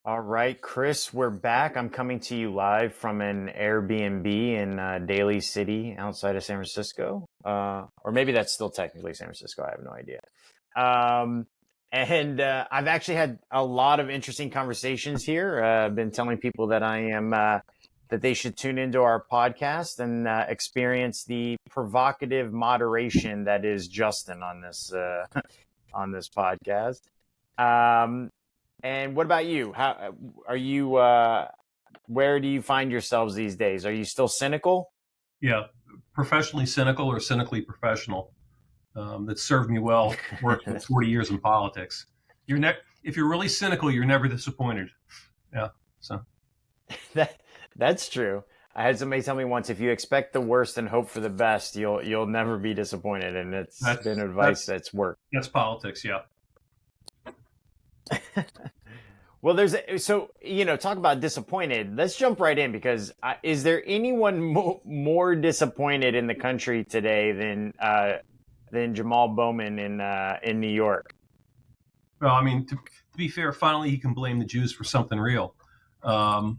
All right, Chris, we're back. I'm coming to you live from an Airbnb in Daly City outside of San Francisco. Or maybe that's still technically San Francisco. I have no idea. And I've actually had a lot of interesting conversations here. I've been telling people that that they should tune into our podcast and experience the provocative moderation that is Justin on on this podcast. And what about you? How are you? Where do you find yourselves these days? Are you still cynical? Yeah, professionally cynical or cynically professional. That served me well working for 40 years in politics. If you're really cynical, you're never disappointed. Yeah, so That's true. I had somebody tell me once, if you expect the worst and hope for the best, you'll never be disappointed, and it's been advice that's worked. That's politics, yeah. Well, talk about disappointed. Let's jump right in because is there anyone more disappointed in the country today than Jamaal Bowman in New York? Well, I mean, to be fair, finally he can blame the Jews for something real. Yeah,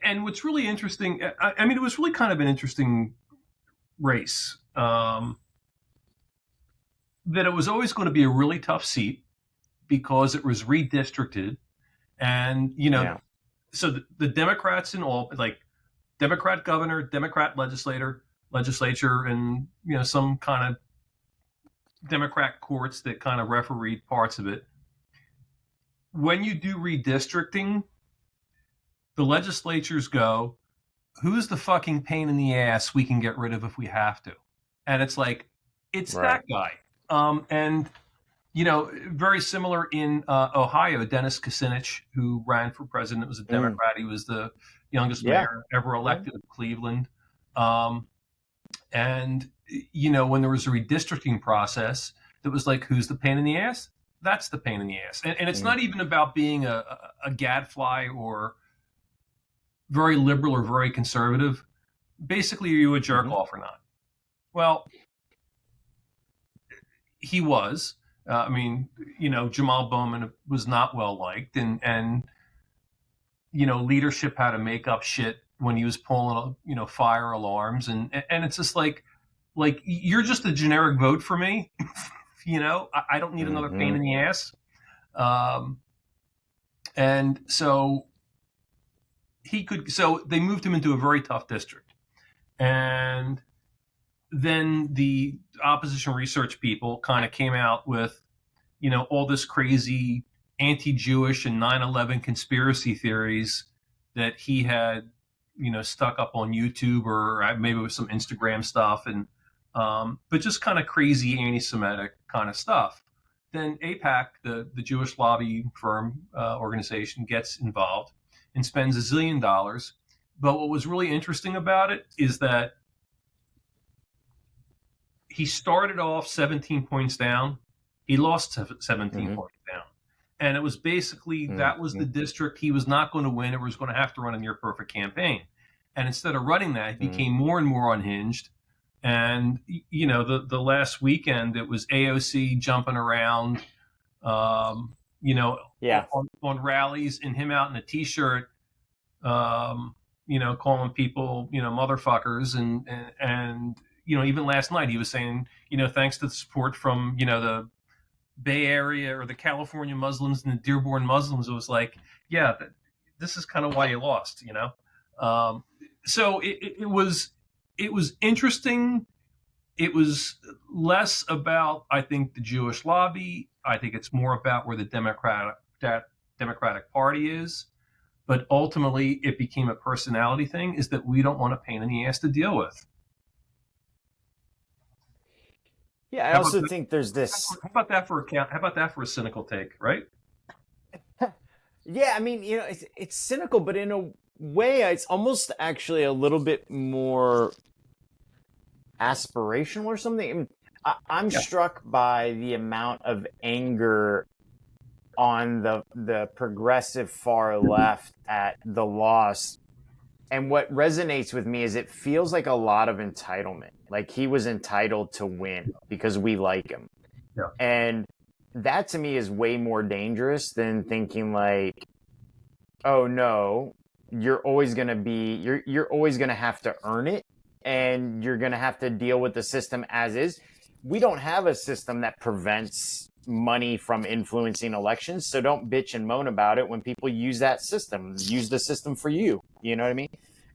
and what's really interesting, I mean, it was really kind of an interesting race. That it was always going to be a really tough seat because it was redistricted. And, so the Democrats in all, like Democrat governor, Democrat legislature, and, some kind of Democrat courts that kind of refereed parts of it. When you do redistricting, the legislatures go, who's the fucking pain in the ass we can get rid of if we have to? And it's like, it's right. That guy. And, very similar in Ohio, Dennis Kucinich, who ran for president, was a Democrat. He was the youngest mayor ever elected of Cleveland. And, when there was a redistricting process, it was like, who's the pain in the ass? That's the pain in the ass. And it's not even about being a gadfly or very liberal or very conservative. Basically, are you a jerk off or not? Well, he was. Jamaal Bowman was not well liked, and leadership had to make up shit when he was pulling, fire alarms, and it's just like you're just a generic vote for me. I don't need another pain in the ass. And so so they moved him into a very tough district, and then the opposition research people kind of came out with, all this crazy anti-Jewish and 9/11 conspiracy theories that he had, stuck up on YouTube or maybe with some Instagram stuff, and but just kind of crazy anti-Semitic kind of stuff. Then AIPAC, the Jewish lobby firm organization, gets involved and spends $1 zillion. But what was really interesting about it is that he started off 17 points down. He lost 17 points down. And it was basically that was the district he was not going to win. It was going to have to run a near perfect campaign. And instead of running that, he became more and more unhinged. And, the last weekend, it was AOC jumping around, on rallies, and him out in a T-shirt, calling people, motherfuckers. And even last night he was saying, thanks to the support from, the Bay Area or the California Muslims and the Dearborn Muslims, it was like, yeah, this is kind of why you lost, So it was interesting. It was less about, I think, the Jewish lobby. I think it's more about where the Democratic Party is. But ultimately, it became a personality thing, is that we don't want a pain in the ass to deal with. Yeah, I also think there's this. How about that for a cynical take, right? Yeah, I mean, it's cynical, but in a way, it's almost actually a little bit more aspirational or something. I mean, I'm struck by the amount of anger on the progressive far left at the loss. And what resonates with me is it feels like a lot of entitlement. Like he was entitled to win because we like him. Yeah. And that to me is way more dangerous than thinking like, oh no, you're always going to be, you're always going to have to earn it, and you're going to have to deal with the system as is. We don't have a system that prevents money from influencing elections. So don't bitch and moan about it when people use that system. Use the system for you. You know what I mean?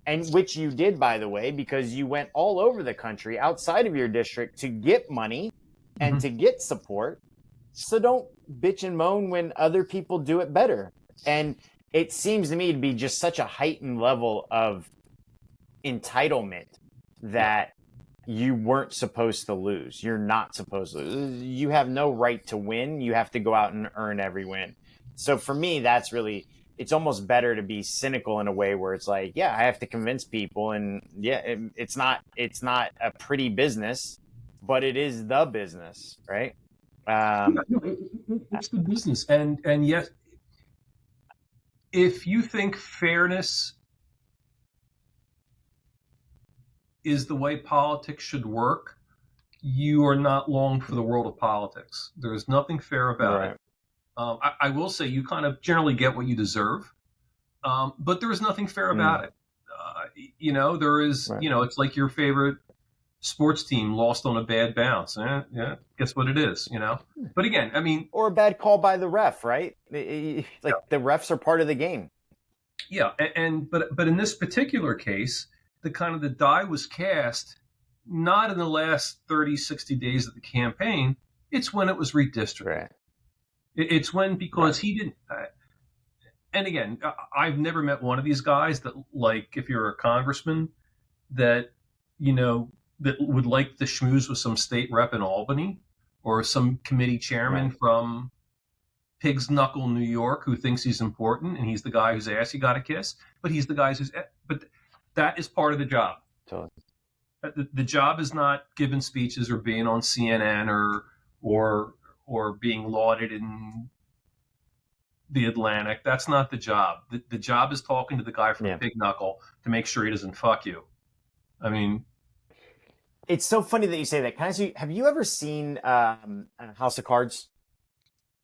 And which you did, by the way, because you went all over the country outside of your district to get money and to get support. So don't bitch and moan when other people do it better. And it seems to me to be just such a heightened level of entitlement that you weren't supposed to lose. You're not supposed to lose. You have no right to win. You have to go out and earn every win. So for me, that's really, it's almost better to be cynical in a way where it's like, yeah, I have to convince people, and yeah, it's not a pretty business, but it is the business, right? It's the business, and yet, if you think fairness is the way politics should work, you are not long for the world of politics. There is nothing fair about it. I will say you kind of generally get what you deserve, but there is nothing fair about it. There is, it's like your favorite sports team lost on a bad bounce. Yeah, guess what it is, But again, I mean, or a bad call by the ref, right? The refs are part of the game. Yeah, but in this particular case, the die was cast not in the last 30, 60 days of the campaign. It's when it was redistricted. Right. It's when, because he didn't. And again, I've never met one of these guys that, like, if you're a congressman, that that would like the schmooze with some state rep in Albany or some committee chairman from Pig's Knuckle, New York, who thinks he's important, and he's the guy whose ass you got to kiss. But he's the guy but that is part of the job. Totally. The job is not giving speeches or being on CNN or being lauded in the Atlantic. That's not the job. The job is talking to the guy from Pig Knuckle to make sure he doesn't fuck you. I mean, it's so funny that you say that. Can I ask you, have you ever seen House of Cards?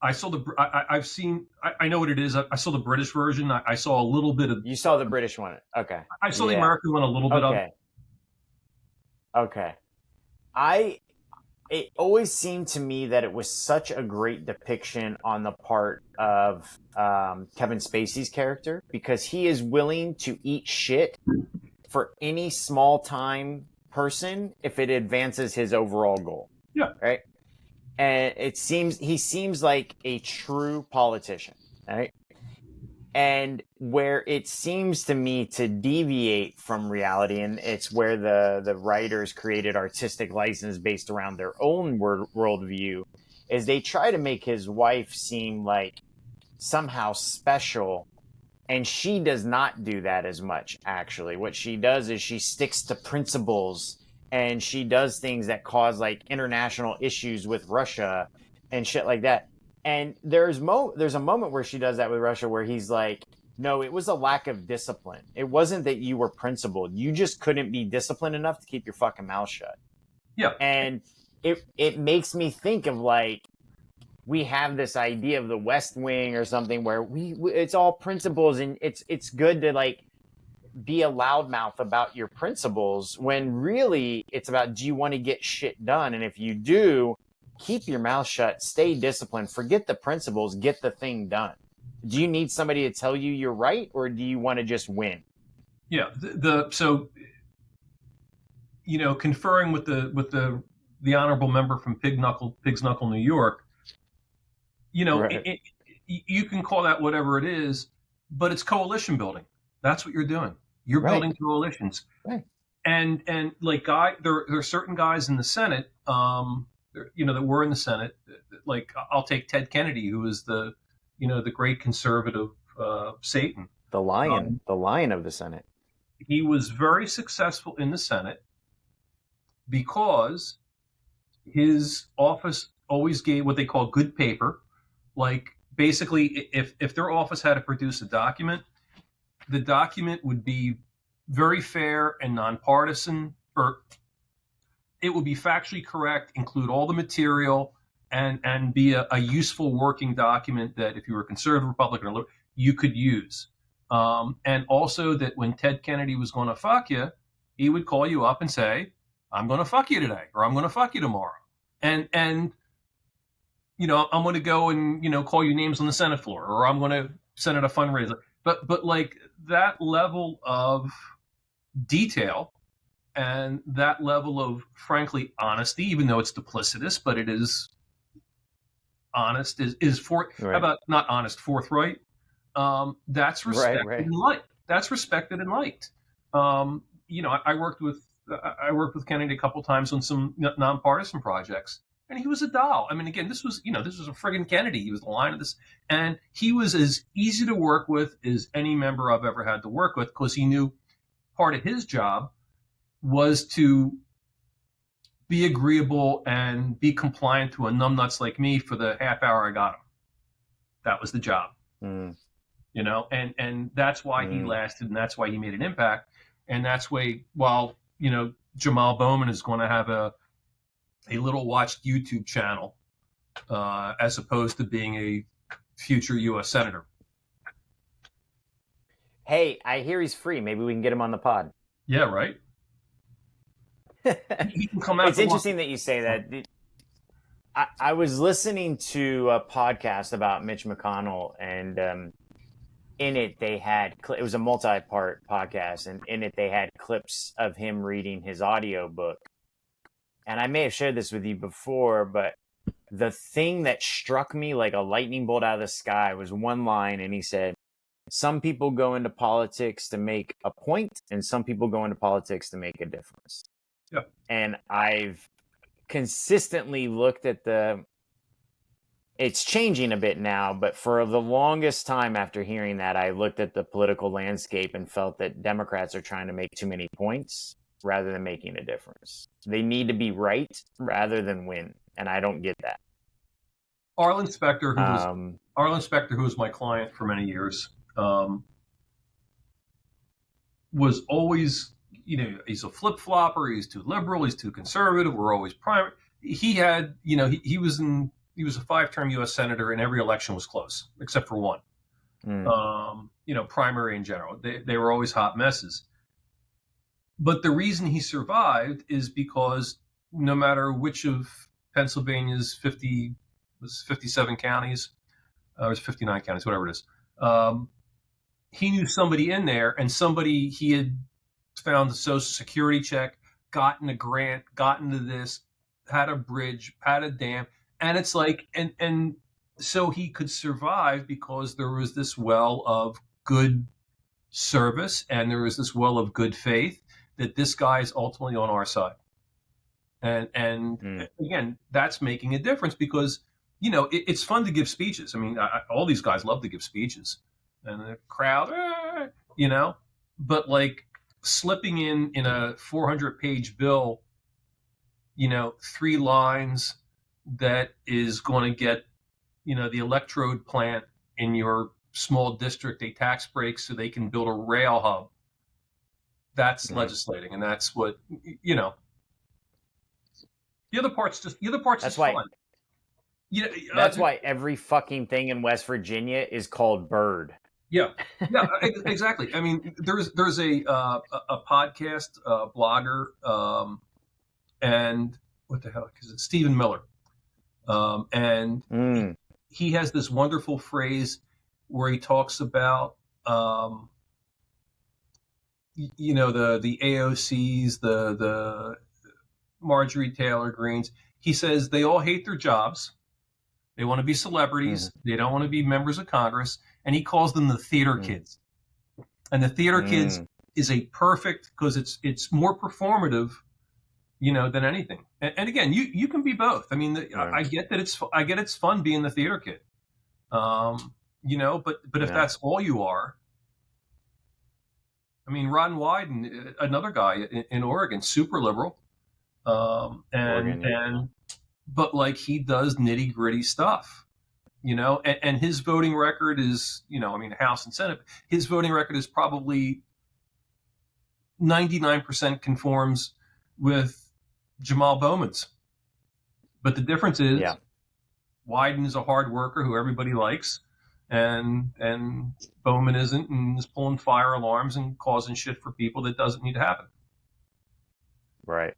I saw I've seen. I know what it is. I saw the British version. I saw a little bit of. You saw the British one. Okay. I saw the American one a little bit of. Okay. It always seemed to me that it was such a great depiction on the part of Kevin Spacey's character, because he is willing to eat shit for any small time person if it advances his overall goal. Yeah. Right. And he seems like a true politician, right? And where it seems to me to deviate from reality, and it's where the writers created artistic license based around their own worldview, is they try to make his wife seem like somehow special, and she does not do that as much, actually. What she does is she sticks to principles, and she does things that cause like international issues with Russia and shit like that. And there's a moment where she does that with Russia where he's like, no, it was a lack of discipline. It wasn't that you were principled. You just couldn't be disciplined enough to keep your fucking mouth shut. Yeah. And it makes me think of like, we have this idea of the West Wing or something where it's all principles, and it's good to like be a loudmouth about your principles, when really it's about, do you want to get shit done? And if you do, keep your mouth shut, stay disciplined, forget the principles, get the thing done. Do you need somebody to tell you you're right, or do you want to just win? Yeah. So conferring with the honorable member from Pig's Knuckle, New York, you can call that whatever it is, but it's coalition building. That's what you're doing. You're building coalitions. Right. And like there are certain guys in the Senate, that were in the Senate. Like I'll take Ted Kennedy, who is the great conservative Satan, the lion of the Senate. He was very successful in the Senate because his office always gave what they call good paper. Like basically, if their office had to produce a document, the document would be very fair and nonpartisan, or it would be factually correct, include all the material, and be a useful working document that if you were a conservative, Republican, or you could use. And also that when Ted Kennedy was going to fuck you, he would call you up and say, I'm going to fuck you today, or I'm going to fuck you tomorrow. And I'm going to go and, call you names on the Senate floor, or I'm going to send out a fundraiser. But like that level of detail and that level of, frankly, honesty, even though it's duplicitous, but it is honest, right. How about not honest, forthright? That's respected and liked. That's respected and liked. I worked with Kennedy a couple times on some nonpartisan projects, and he was a doll. I mean, again, this was a friggin' Kennedy. He was the line of this, and he was as easy to work with as any member I've ever had to work with, because he knew part of his job was to be agreeable and be compliant to a numbnuts like me for the half hour I got him. That was the job. And that's why he lasted, and that's why he made an impact. And that's why, while, Jamaal Bowman is going to have a little watched YouTube channel, as opposed to being a future U.S. Senator. Hey, I hear he's free. Maybe we can get him on the pod. Yeah, right. He can come out. It's interesting that you say that. I was listening to a podcast about Mitch McConnell, and in it they had, it was a multi-part podcast, and in it they had clips of him reading his audio book. And I may have shared this with you before, but the thing that struck me like a lightning bolt out of the sky was one line, and he said, some people go into politics to make a point, and some people go into politics to make a difference. Yeah. And I've consistently looked at it's changing a bit now, but for the longest time after hearing that, I looked at the political landscape and felt that Democrats are trying to make too many points rather than making a difference. They need to be right rather than win, and I don't get that. Arlen Specter, who was my client for many years, was always, he's a flip-flopper, he's too liberal, he's too conservative, we're always primary. He had, he was a 5-term U.S. Senator, and every election was close, except for one. Primary in general. They were always hot messes. But the reason he survived is because no matter which of Pennsylvania's 57 counties, or 59 counties, whatever it is, he knew somebody in there, and somebody he had found a Social Security check, gotten a grant, gotten to this, had a bridge, had a dam. And it's like, and so he could survive because there was this well of good service, and there was this well of good faith that this guy is ultimately on our side. And again, that's making a difference because, it's fun to give speeches. I mean, all these guys love to give speeches, and the crowd, but like slipping in a 400-page bill, 3 lines that is going to get, the electrode plant in your small district a tax break so they can build a rail hub. That's legislating, and that's what, the other part's just fun. That's why every fucking thing in West Virginia is called Bird. Yeah, exactly. I mean, there's a podcast blogger, and what the hell is it? Stephen Miller, and he has this wonderful phrase where he talks about the AOCs, the Marjorie Taylor Greens. He says they all hate their jobs. They want to be celebrities. They don't want to be members of Congress. And he calls them the theater kids. And the theater kids is a perfect, because it's more performative, than anything. And again, you can be both. I mean, I get that it's fun being the theater kid. But if that's all you are, I mean, Ron Wyden, another guy in Oregon, super liberal, but like he does nitty gritty stuff, and his voting record is, House and Senate, his voting record is probably 99% conforms with Jamaal Bowman's. But the difference is Wyden is a hard worker who everybody likes, and Bowman isn't, and is pulling fire alarms and causing shit for people that doesn't need to happen. Right.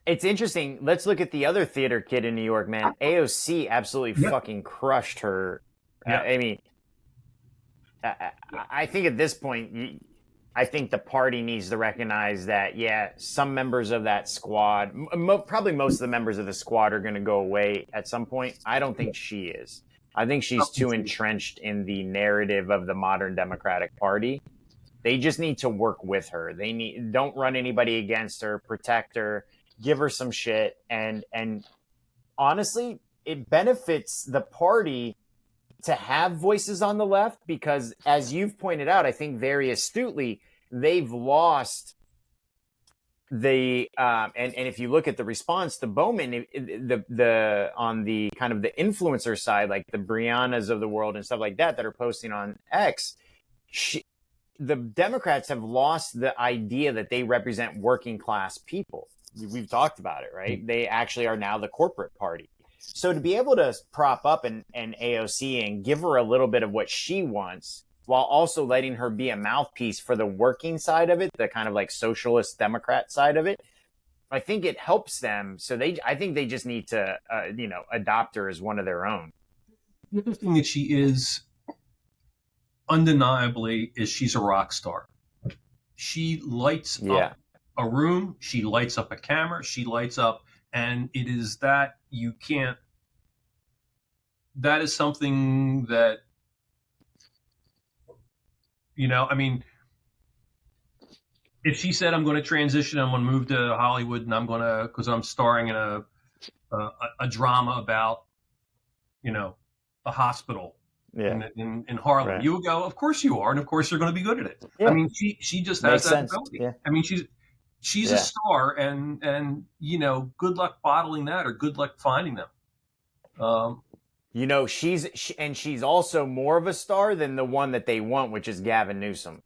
It's interesting. Let's look at the other theater kid in New York, man. AOC absolutely fucking crushed her. I mean, I think at this point, I think the party needs to recognize that, some members of that squad, probably most of the members of the squad are going to go away at some point. I don't think she is. I think she's too entrenched in the narrative of the modern Democratic Party. They just need to work with her. Don't run anybody against her, protect her, give her some shit. And honestly, it benefits the party to have voices on the left because, as you've pointed out, I think very astutely, they've lost the and if you look at the response to Bowman, the on the kind of the influencer side, like the Briannas of the world and stuff like that are posting on X, the Democrats have lost the idea that they represent working class people. We've talked about it, right? They actually are now the corporate party. So to be able to prop up an AOC and give her a little bit of what she wants while also letting her be a mouthpiece for the working side of it, the kind of like socialist Democrat side of it, I think it helps them. So I think they just need to, adopt her as one of their own. The other thing that she is undeniably is she's a rock star. She lights up a room. She lights up a camera. She lights up. And it is that that is something that, I mean, if she said, I'm going to transition, I'm going to move to Hollywood and because I'm starring in a drama about, a hospital in Harlem, right. You would go, of course you are. And of course you're going to be good at it. Yeah. I mean, she just has that ability. Yeah. I mean, she's a star, and good luck bottling that, or good luck finding them. She's also more of a star than the one that they want, which is Gavin Newsom.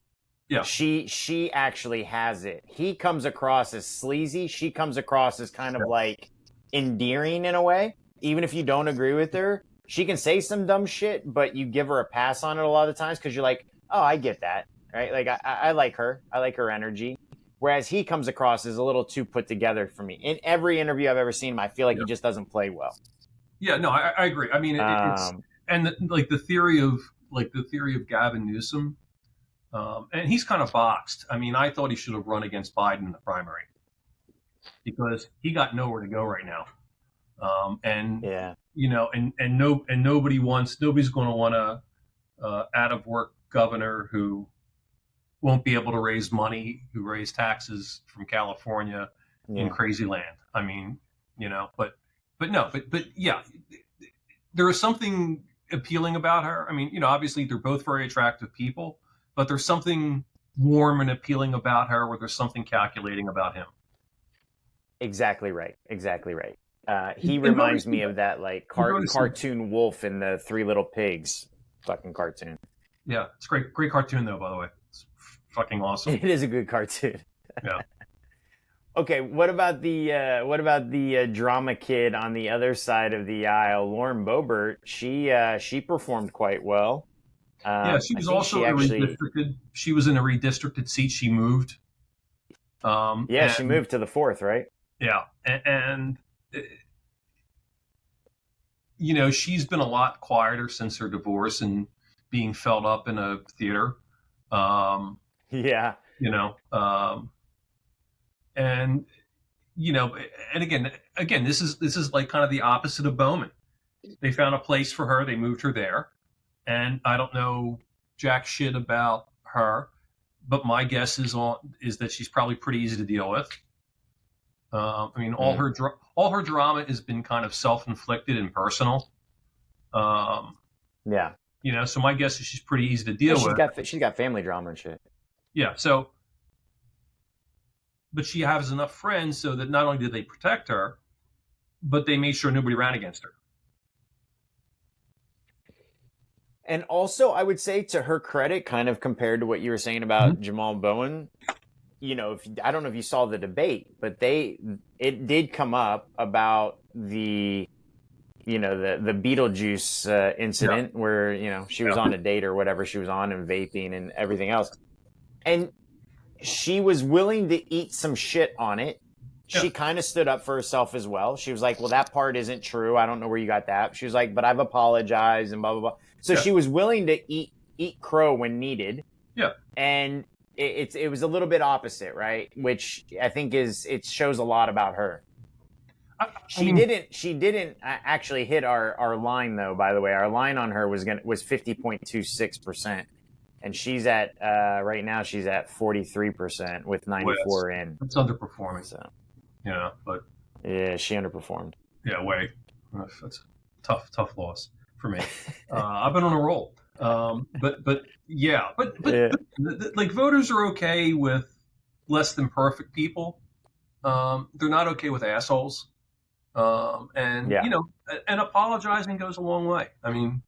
Yeah, she actually has it. He comes across as sleazy. She comes across as kind of like endearing in a way. Even if you don't agree with her, she can say some dumb shit, but you give her a pass on it a lot of times because you're like, oh, I get that, right? Like I like her. I like her energy. Whereas he comes across as a little too put together for me. In every interview I've ever seen him, I feel like he just doesn't play well. Yeah, no, I agree. I mean, it's the theory of Gavin Newsom, and he's kind of boxed. I mean, I thought he should have run against Biden in the primary because he got nowhere to go right now. Nobody's going to want a out of work governor who won't be able to raise money, who raised taxes from California in crazy land. I mean, but yeah, there is something appealing about her. I mean, obviously they're both very attractive people, but there's something warm and appealing about her, where there's something calculating about him. Exactly right. He reminds me of that like cartoon wolf in the Three Little Pigs fucking cartoon. Yeah, it's great cartoon though, by the way. It's fucking awesome. It is a good cartoon. Yeah. Okay, what about the drama kid on the other side of the aisle, Lauren Boebert? She performed quite well. She was also redistricted. She was in a redistricted seat. She moved. She moved to the 4th, right? Yeah, and she's been a lot quieter since her divorce and being felt up in a theater. And again, this is like kind of the opposite of Bowman. They found a place for her. They moved her there, and I don't know jack shit about her, but my guess is that she's probably pretty easy to deal with. I mean, all her drama has been kind of self-inflicted and personal. So my guess is she's pretty easy to deal with. She's got family drama and shit. Yeah. So. But she has enough friends so that not only did they protect her, but they made sure nobody ran against her. And also, I would say to her credit, kind of compared to what you were saying about Jamaal Bowman, I don't know if you saw the debate, but it did come up about the the Beetlejuice incident where she was on a date or whatever she was on and vaping and everything else, and she was willing to eat some shit on it. She kind of stood up for herself as well. She was like, well, that part isn't true. I don't know where you got that. She was like, but I've apologized and blah, blah, blah. So she was willing to eat crow when needed. Yeah. And it was a little bit opposite, right? Which I think it shows a lot about her. She didn't actually hit our line though, by the way. Our line on her was 50.26%. And she's at right now. She's at 43% with 94 in. It's underperforming. So, but yeah, she underperformed. Yeah, way. That's a tough loss for me. I've been on a roll. But like voters are okay with less than perfect people. They're not okay with assholes. And apologizing goes a long way. I mean,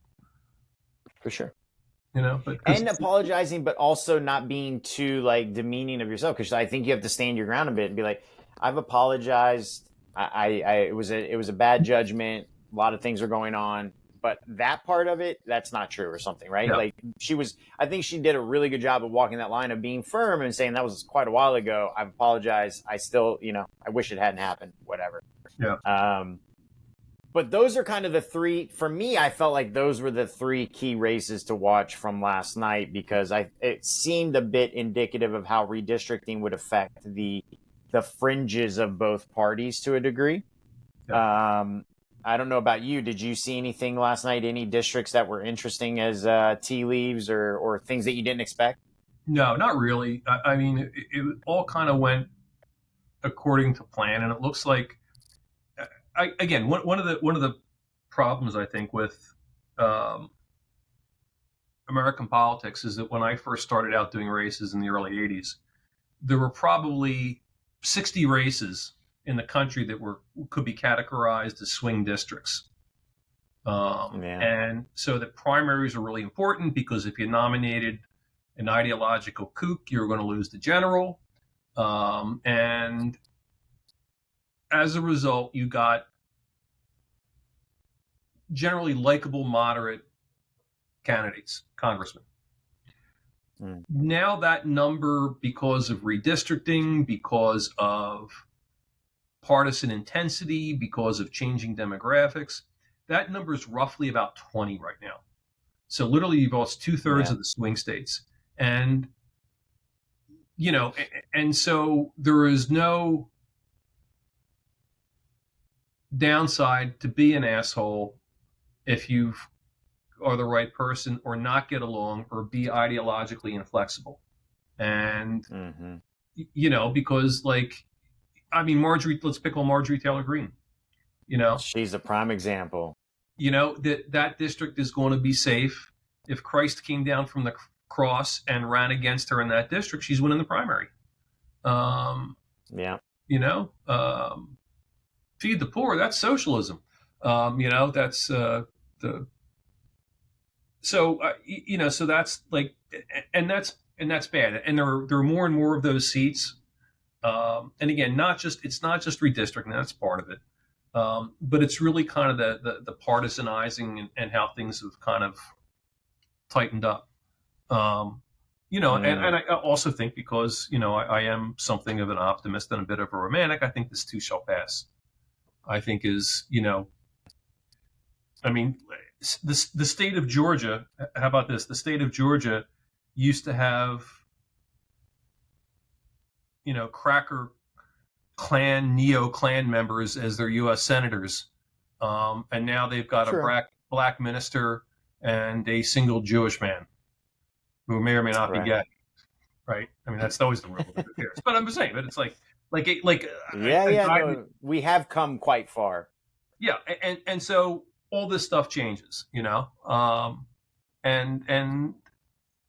for sure. And apologizing, but also not being too like demeaning of yourself, because I think you have to stand your ground a bit and be like, I've apologized. It was a bad judgment. A lot of things are going on, but that part of it, that's not true or something, right? Yeah. Like I think she did a really good job of walking that line of being firm and saying that was quite a while ago. I've apologized. I still, I wish it hadn't happened, whatever. Yeah. But those are kind of the three, for me, I felt like those were the three key races to watch from last night, because it seemed a bit indicative of how redistricting would affect the fringes of both parties to a degree. Yeah. I don't know about you. Did you see anything last night, any districts that were interesting as tea leaves or things that you didn't expect? No, not really. I mean, it all kind of went according to plan, and it looks like, again, one of the problems I think with American politics is that when I first started out doing races in the early 80s, there were probably 60 races in the country that could be categorized as swing districts. And so the primaries are really important, because if you nominated an ideological kook, you were going to lose the general. And as a result, you got generally likable, moderate candidates, congressmen. Now that number, because of redistricting, because of partisan intensity, because of changing demographics, that number is roughly about 20 right now. So literally you've lost 2/3 of the swing states. And, and so there is no downside to be an asshole if you are the right person, or not get along, or be ideologically inflexible. And, because Marjorie, let's pick on Marjorie Taylor Greene. She's a prime example. That district is going to be safe. If Christ came down from the cross and ran against her in that district, she's winning the primary. Feed the poor, that's socialism. That's so that's like, and that's bad. And there are more and more of those seats. And again, it's not just redistricting, that's part of it. But it's really kind of the partisanizing and how things have kind of tightened up. And I also think, because, I am something of an optimist and a bit of a romantic, I think this too shall pass. I think the state of Georgia, how about this? The state of Georgia used to have, cracker Klan, neo-Klan members as their U.S. senators. And now they've got a black minister and a single Jewish man who may or may not be gay. Right? I mean, that's always the rule. Who cares? But I'm just saying, but it's we have come quite far. Yeah. And so all this stuff changes, and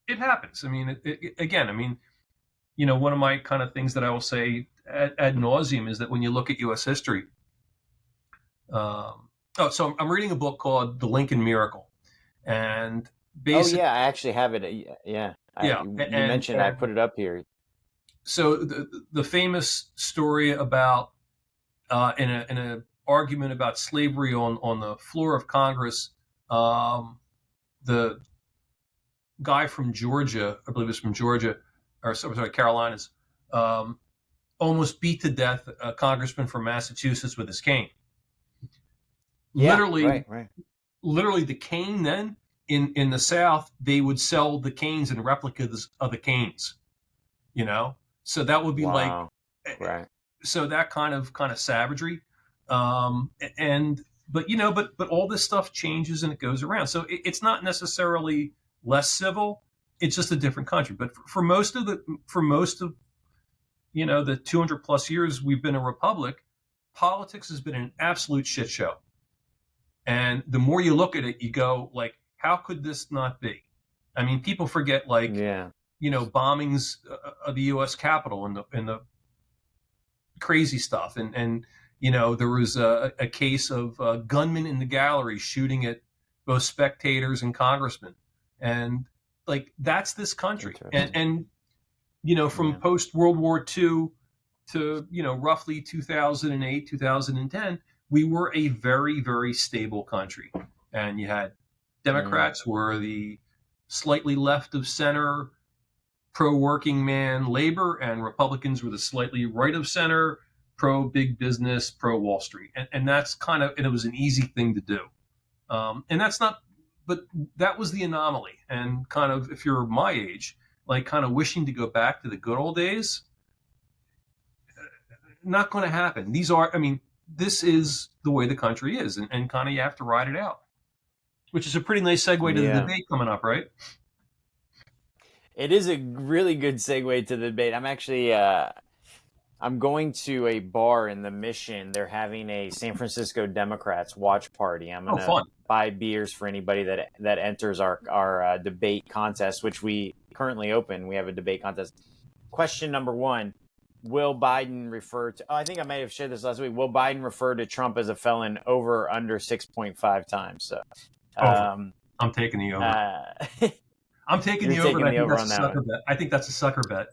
it happens. I mean, one of my kind of things that I will say ad nauseum is that when you look at U.S. history, so I'm reading a book called The Lincoln Miracle, and basically, I actually have it. You mentioned I put it up here. So the famous story about in a argument about slavery on the floor of Congress. The guy from Georgia, I believe it's from Georgia, or sorry, Carolinas, almost beat to death a congressman from Massachusetts with his cane. Yeah, Literally, right. Literally the cane then in the South, they would sell the canes in replicas of the canes, so that would be Wow. like, Right. so that kind of savagery. But all this stuff changes and it goes around. So it's not necessarily less civil. It's just a different country. But for most of the 200 plus years we've been a republic, politics has been an absolute shit show. And the more you look at it, you go like, how could this not be? I mean, people forget bombings of the U.S. Capitol and the crazy stuff. And there was a case of gunmen in the gallery shooting at both spectators and congressmen. And like, that's this country. And from post World War II to, roughly 2008, 2010, we were a very, very stable country. And you had Democrats were the slightly left of center, pro-working man labor, and Republicans were the slightly right of center, pro-big business, pro-Wall Street. And that's and it was an easy thing to do. And that's not, but that was the anomaly. And if you're my age, wishing to go back to the good old days, not going to happen. This is the way the country is, and you have to ride it out. Which is a pretty nice segue to the debate coming up, right? It is a really good segue to the debate. I'm actually, I'm going to a bar in the Mission. They're having a San Francisco Democrats watch party. I'm going to buy beers for anybody that enters our debate contest, which we currently open. We have a debate contest. Question number 1. Will Biden refer to, I think I may have shared this last week. Will Biden refer to Trump as a felon over or under 6.5 times? So, I'm taking the over. I'm taking the over. I think that's a sucker bet.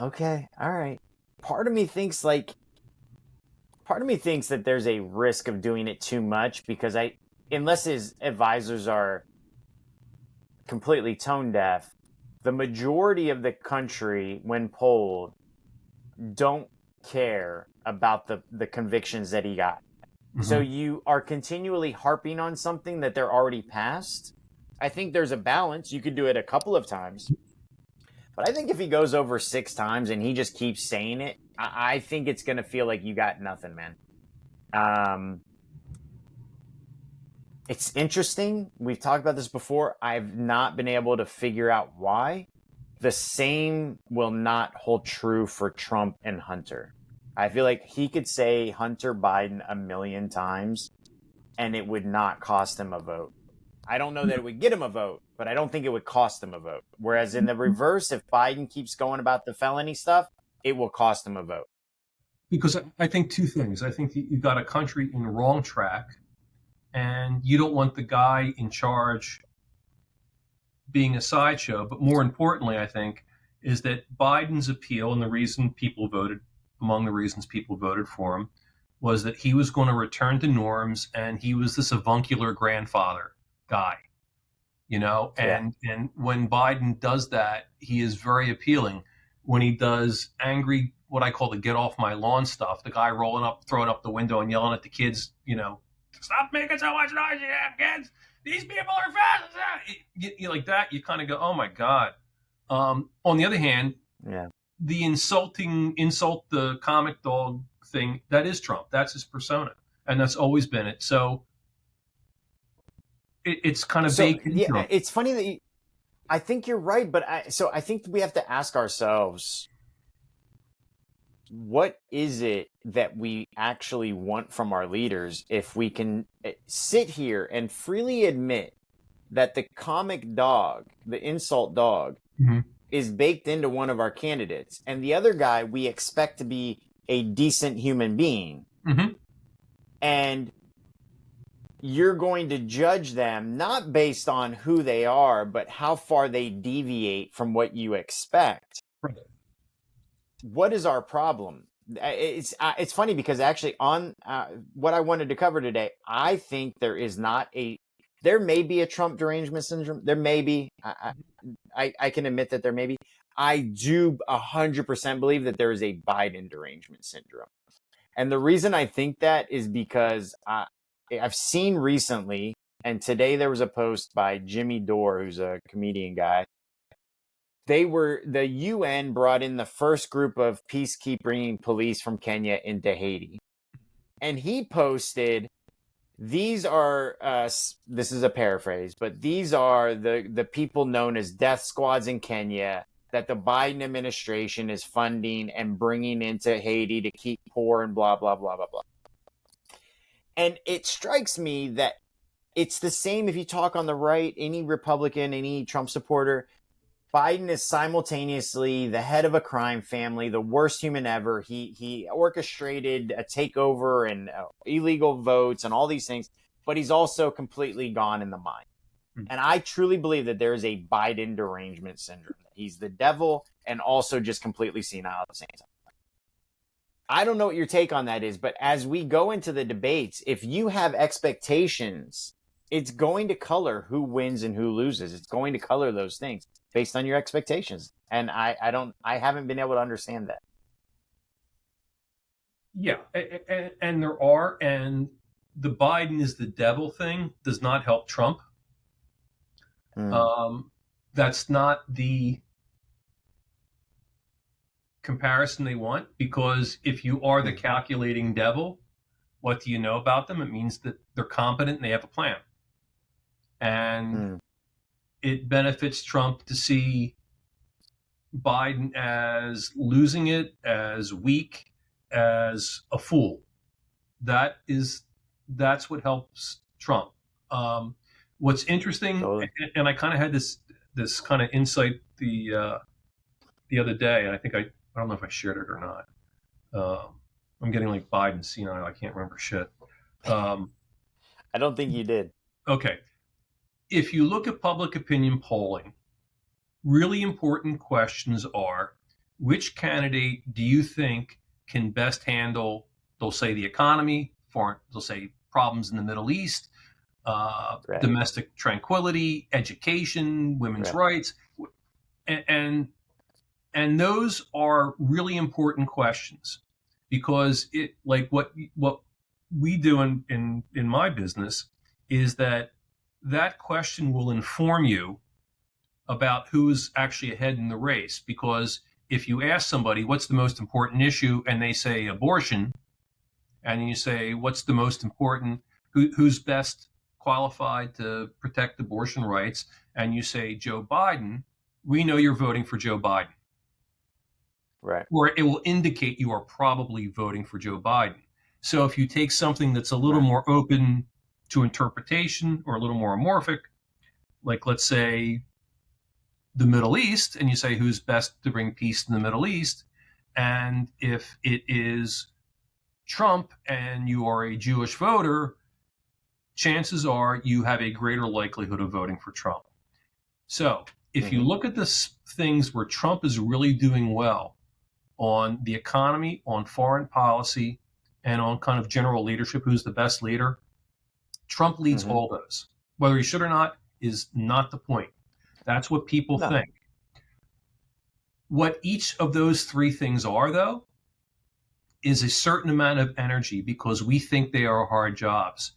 Okay. All right. Part of me thinks that there's a risk of doing it too much because unless his advisors are completely tone deaf, the majority of the country, when polled, don't care about the convictions that he got. Mm-hmm. So you are continually harping on something that they're already past. I think there's a balance. You could do it a couple of times. But I think if he goes over 6 times and he just keeps saying it, I think it's going to feel like you got nothing, man. It's interesting. We've talked about this before. I've not been able to figure out why. The same will not hold true for Trump and Hunter. I feel like he could say Hunter Biden 1,000,000 times and it would not cost him a vote. I don't know that it would get him a vote, but I don't think it would cost him a vote. Whereas in the reverse, if Biden keeps going about the felony stuff, it will cost him a vote. Because I think 2 things. I think you've got a country in the wrong track, and you don't want the guy in charge being a sideshow. But more importantly, I think, is that Biden's appeal and among the reasons people voted for him, was that he was going to return to norms, and he was this avuncular grandfather guy, and when Biden does that, he is very appealing. When he does angry, what I call the get off my lawn stuff, the guy throwing up the window and yelling at the kids, stop making so much noise, you damn kids, these people are fast. You like that, you kind of go, oh my God. On the other hand, the insult the comic dog thing, that is Trump. That's his persona, and that's always been it. So it's kind of baked into him. It's funny that I think you're right, but I think we have to ask ourselves, what is it that we actually want from our leaders if we can sit here and freely admit that the comic dog, the insult dog, is baked into one of our candidates, and the other guy we expect to be a decent human being. And you're going to judge them not based on who they are, but how far they deviate from what you expect. Right. What is our problem? it's funny because actually on what I wanted to cover today, I think there may be a Trump derangement syndrome. There may be. I can admit that there may be. I do 100% believe that there is a Biden derangement syndrome. And the reason I think that is because I've seen recently, and today there was a post by Jimmy Dore, who's a comedian guy. The UN brought in the first group of peacekeeping police from Kenya into Haiti. And he posted, these are, this is a paraphrase, but these are the people known as death squads in Kenya that the Biden administration is funding and bringing into Haiti to keep poor and blah, blah, blah, blah, blah. And it strikes me that it's the same if you talk on the right, any Republican, any Trump supporter. Biden is simultaneously the head of a crime family, the worst human ever. He orchestrated a takeover and illegal votes and all these things, but he's also completely gone in the mind. And I truly believe that there is a Biden derangement syndrome. He's the devil and also just completely senile at the same time. I don't know what your take on that is, but as we go into the debates, if you have expectations, it's going to color who wins and who loses. It's going to color those things based on your expectations. And I haven't been able to understand that. Yeah. And there are, and the Biden is the devil thing does not help Trump. That's not the comparison they want, because if you are the calculating devil, what do you know about them? It means that they're competent and they have a plan. And it benefits Trump to see Biden as losing it, as weak, as a fool. That's what helps Trump. What's interesting, and I kind of had this kind of insight the other day, and I think I don't know if I shared it or not. I'm getting like Biden senile. I can't remember shit. I don't think you did. Okay. If you look at public opinion polling, really important questions are, which candidate do you think can best handle, they'll say the economy, they'll say problems in the Middle East, domestic tranquility, education, women's rights. And those are really important questions, because it, like what we do in my business is that question will inform you about who's actually ahead in the race. Because if you ask somebody what's the most important issue and they say abortion, and you say what's the most important, who's best qualified to protect abortion rights, and you say Joe Biden, we know you're voting for Joe Biden. Right. Or it will indicate you are probably voting for Joe Biden. So if you take something that's a little more open to interpretation or a little more amorphic, like let's say the Middle East, and you say who's best to bring peace in the Middle East, and if it is Trump and you are a Jewish voter, chances are you have a greater likelihood of voting for Trump. So if you look at the things where Trump is really doing well on the economy, on foreign policy, and on kind of general leadership, who's the best leader, Trump leads all those. Whether he should or not is not the point. That's what people think. What each of those three things are, though, is a certain amount of energy, because we think they are hard jobs.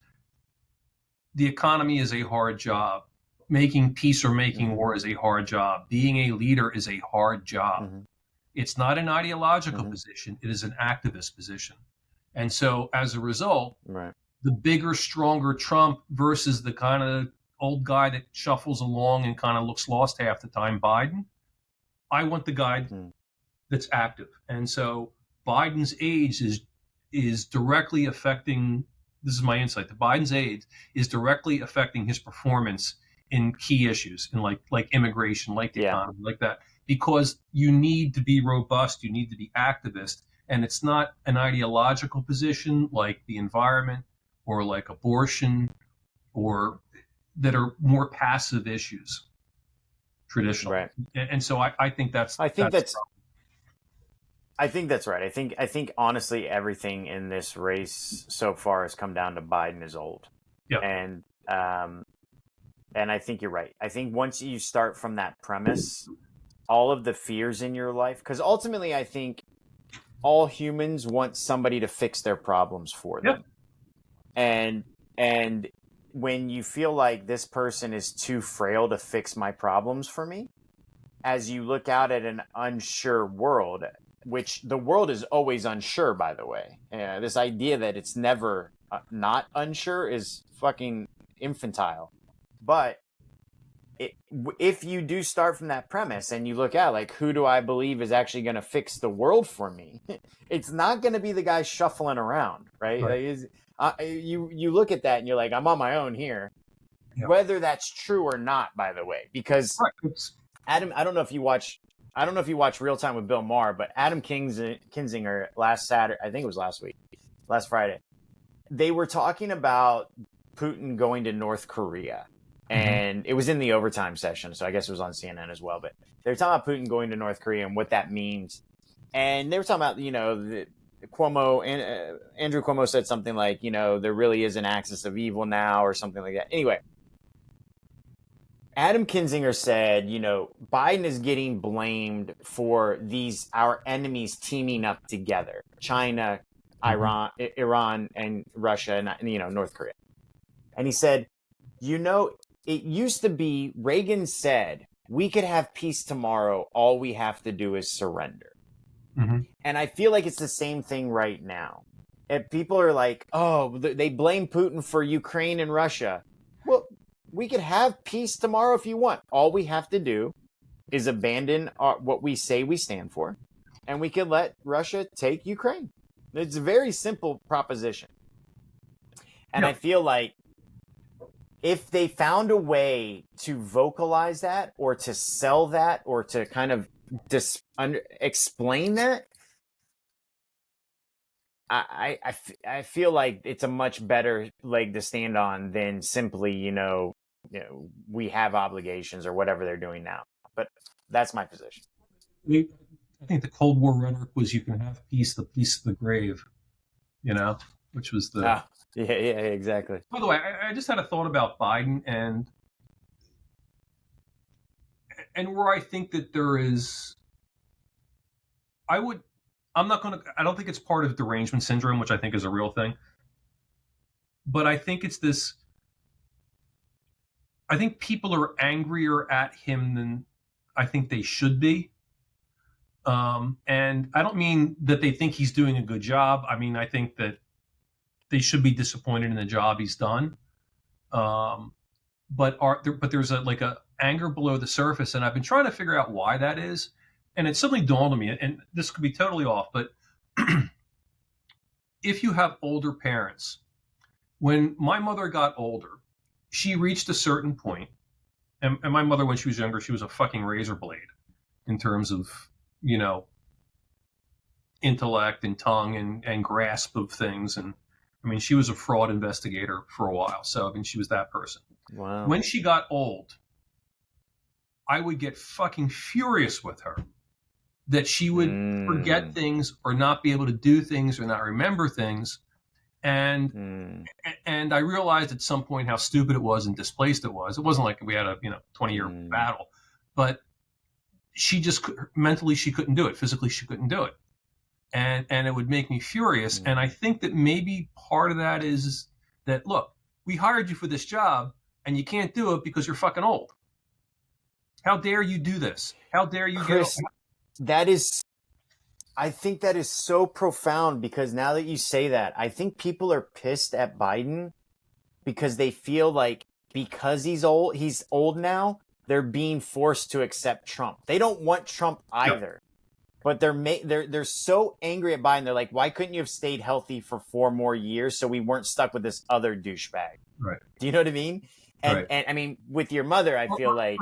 The economy is a hard job. Making peace or making war is a hard job. Being a leader is a hard job. It's not an ideological position. It is an activist position. And so as a result, the bigger, stronger Trump versus the kind of old guy that shuffles along and kind of looks lost half the time, Biden, I want the guy that's active. And so Biden's age is directly affecting, this is my insight, the Biden's age is directly affecting his performance in key issues, in like immigration, like the economy, like that, because you need to be robust, you need to be activist, and it's not an ideological position like the environment or like abortion, or that are more passive issues traditionally. And so I think that's I think that's right. I think honestly, everything in this race so far has come down to Biden is old, Yeah. And I think you're right. I think once you start from that premise, all of the fears in your life, because ultimately, I think all humans want somebody to fix their problems for them, and when you feel like this person is too frail to fix my problems for me, as you look out at an unsure world, which the world is always unsure, by the way. This idea that it's never not unsure is fucking infantile. But if you do start from that premise and you look at like, who do I believe is actually going to fix the world for me? It's not going to be the guy shuffling around, right? Like, you look at that and you're like, I'm on my own here. Yeah. Whether that's true or not, by the way, because Adam, I don't know if you watch Real Time with Bill Maher, but Adam Kinzinger last Saturday, I think it was last Friday, they were talking about Putin going to North Korea. And it was in the overtime session, so I guess it was on CNN as well. But they were talking about Putin going to North Korea and what that means. And they were talking about, Andrew Cuomo said something like, there really is an axis of evil now or something like that. Anyway, Adam Kinzinger said, Biden is getting blamed for our enemies teaming up together. China, Iran, and Russia, and North Korea. And he said, it used to be, Reagan said, we could have peace tomorrow. All we have to do is surrender. Mm-hmm. And I feel like it's the same thing right now. If people are like, oh, they blame Putin for Ukraine and Russia. Well, we could have peace tomorrow if you want. All we have to do is abandon what we say we stand for, and we can let Russia take Ukraine. It's a very simple proposition. And I feel like if they found a way to vocalize that or to sell that or to kind of explain that, I feel like it's a much better leg to stand on than simply, we have obligations or whatever they're doing now. But that's my position. I think the Cold War rhetoric was you can have peace, the peace of the grave, which was the... Yeah, exactly. By the way, I just had a thought about Biden and where I think that there is, I don't think it's part of derangement syndrome, which I think is a real thing. But I think it's this, I think people are angrier at him than I think they should be. And I don't mean that they think he's doing a good job. I mean, I think that they should be disappointed in the job he's done. But there's a anger below the surface, and I've been trying to figure out why that is. And it suddenly dawned on me, and this could be totally off, but if you have older parents, when my mother got older, she reached a certain point, and my mother, when she was younger, she was a fucking razor blade in terms of, intellect and tongue and grasp of things. And I mean, she was a fraud investigator for a while. So, I mean, she was that person. Wow. When she got old, I would get fucking furious with her that she would forget things or not be able to do things or not remember things. And I realized at some point how stupid it was and displaced it was. It wasn't like we had a 20-year battle, but she just mentally she couldn't do it. Physically she couldn't do it, and it would make me furious. And I think that maybe part of that is that, look, we hired you for this job and you can't do it because you're fucking old. How dare you do this? How dare you, Chris? I think that is so profound, because now that you say that, I think people are pissed at Biden because they feel like because he's old now, they're being forced to accept Trump. They don't want Trump either, but they're so angry at Biden. They're like, why couldn't you have stayed healthy for 4 more years so we weren't stuck with this other douchebag? Right. Do you know what I mean? And I mean, with your mother, I feel like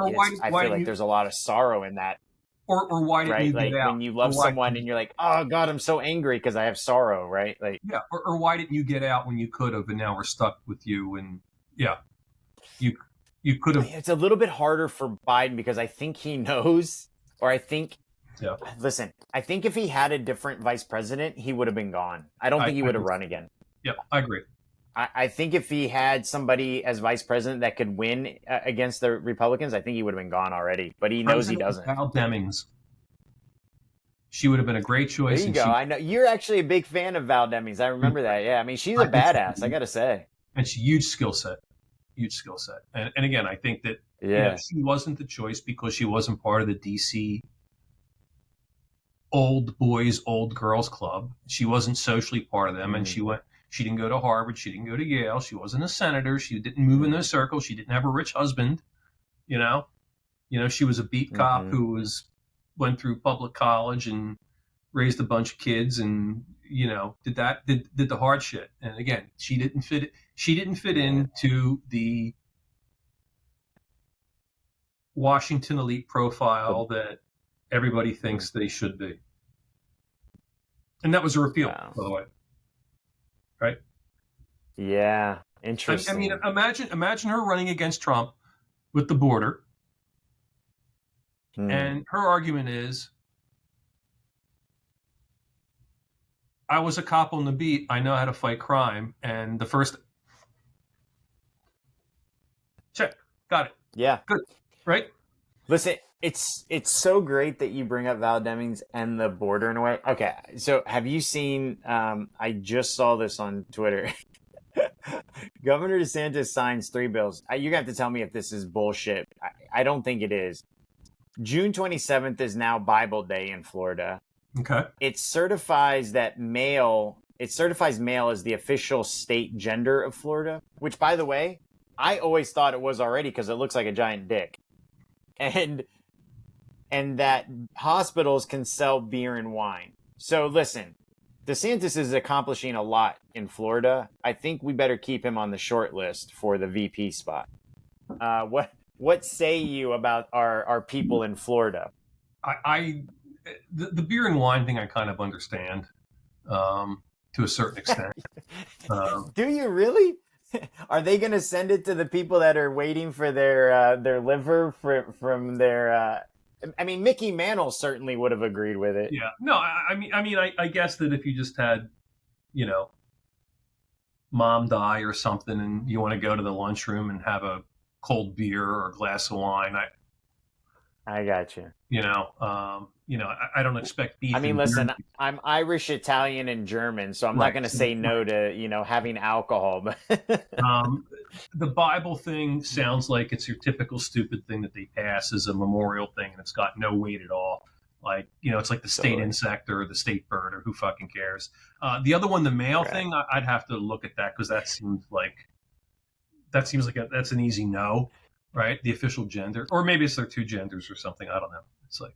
there's a lot of sorrow in that. Or why didn't you get out? When you love someone and you're like, oh God, I'm so angry because I have sorrow, right? Like, yeah. Or why didn't you get out when you could have, and now we're stuck with you? And you could have. It's a little bit harder for Biden because I think he knows, or I think Yeah. Listen, I think if he had a different vice president, he would have been gone. I don't think he would have run again. Yeah, I agree. I think if he had somebody as vice president that could win against the Republicans, I think he would have been gone already. But he knows he doesn't. Val Demings. She would have been a great choice. There you go. I know you're actually a big fan of Val Demings. I remember that. Yeah, I mean, she's a badass. I got to say. And she's huge skill set. And again, I think that she wasn't the choice because she wasn't part of the DC old boys, old girls club. She wasn't socially part of them, and she didn't go to Harvard. She didn't go to Yale. She wasn't a senator. She didn't move in those circles. She didn't have a rich husband. You know, she was a beat cop who went through public college and raised a bunch of kids, and did the hard shit. And again, she didn't fit into the Washington elite profile that everybody thinks they should be. And that was a repeal, by the way. Right? Yeah. Interesting. I mean, imagine her running against Trump with the border. And her argument is, I was a cop on the beat. I know how to fight crime. And the first check. Got it. Yeah. Good. Right? Listen, it's so great that you bring up Val Demings and the border in a way. Okay, so have you seen, I just saw this on Twitter. Governor DeSantis signs 3 bills. You're going to have to tell me if this is bullshit. I don't think it is. June 27th is now Bible Day in Florida. Okay. It certifies male as the official state gender of Florida, which, by the way, I always thought it was already because it looks like a giant dick. And that hospitals can sell beer and wine. So listen, DeSantis is accomplishing a lot in Florida. I think we better keep him on the short list for the VP spot. What say you about our people in Florida? The beer and wine thing I kind of understand to a certain extent. Do you really? Are they going to send it to the people that are waiting for their liver from their? I mean, Mickey Mantle certainly would have agreed with it. Yeah. No, I guess that if you just had, mom die or something, and you want to go to the lunchroom and have a cold beer or a glass of wine, I got you. I don't expect beef. I mean, listen, I'm Irish, Italian, and German, so I'm not going to say no to, having alcohol. But the Bible thing sounds like it's your typical stupid thing that they pass as a memorial thing, and it's got no weight at all. Like, it's like the state insect or the state bird, or who fucking cares. The other one, the male thing, I'd have to look at that because that seems like that's an easy no. Right, the official gender, or maybe it's their 2 genders or something. I don't know. It's like,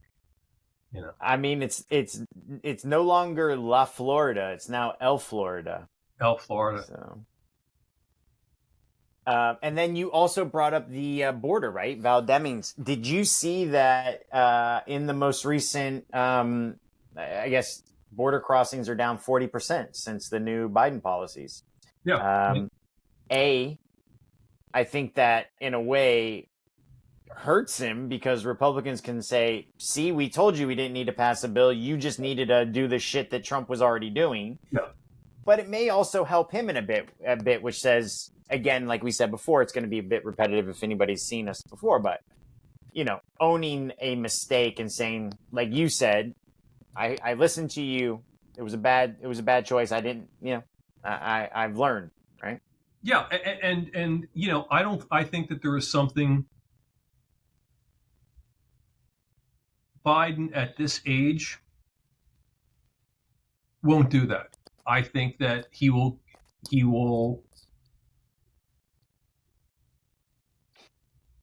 I mean, it's no longer La Florida; it's now El Florida. El Florida. So, and then you also brought up the border, right? Val Demings. Did you see that in the most recent? I guess border crossings are down 40% since the new Biden policies. Yeah. I think that in a way hurts him because Republicans can say, see, we told you we didn't need to pass a bill. You just needed to do the shit that Trump was already doing. Yeah. But it may also help him in a bit, which says, again, like we said before, it's going to be a bit repetitive if anybody's seen us before, but, owning a mistake and saying, like you said, I listened to you. It was a bad choice. I didn't, I've learned, right? Yeah, and I think that there is something Biden at this age won't do that. I think that he will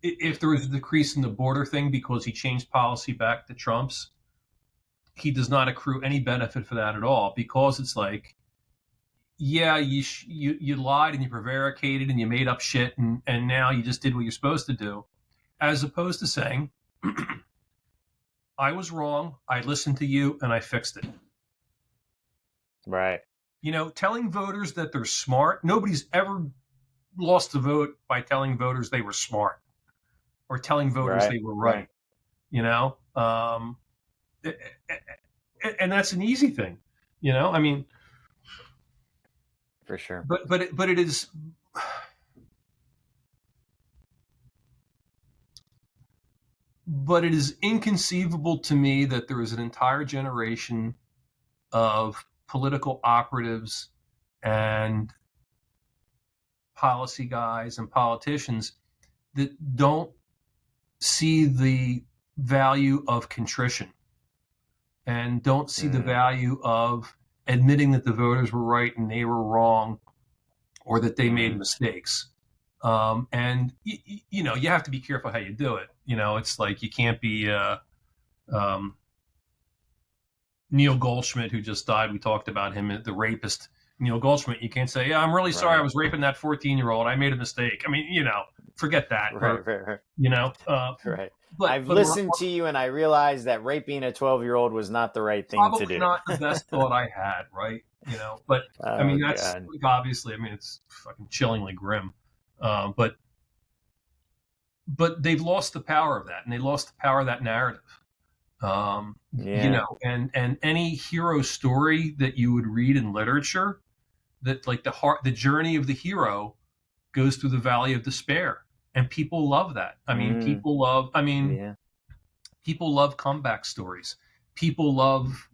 if there is a decrease in the border thing because he changed policy back to Trump's, he does not accrue any benefit for that at all, because it's like, yeah, you lied and you prevaricated and you made up shit and now you just did what you're supposed to do, as opposed to saying, I was wrong, I listened to you, and I fixed it. Right. Telling voters that they're smart. Nobody's ever lost a vote by telling voters they were smart or telling voters they were right. and that's an easy thing, I mean, for sure. but it is. But it is inconceivable to me that there is an entire generation of political operatives and policy guys and politicians that don't see the value of contrition and don't see the value of admitting that the voters were right and they were wrong, or that they made mistakes. And you have to be careful how you do it. It's like you can't be Neil Goldschmidt, who just died. We talked about him, the rapist Neil Goldschmidt. You can't say, "Yeah, I'm really sorry, I was raping that 14-year-old. I made a mistake." I mean, forget that. Right. Right. But I've listened to you and I realized that raping a 12-year-old was not the right thing to do. Probably not the best thought I had, right? But I mean, that's obviously, I mean, it's fucking chillingly grim. But they've lost the power of that, and they lost the power of that narrative. And any hero story that you would read in literature, that like the journey of the hero goes through the valley of despair, and people love that. I mean, people love comeback stories. People love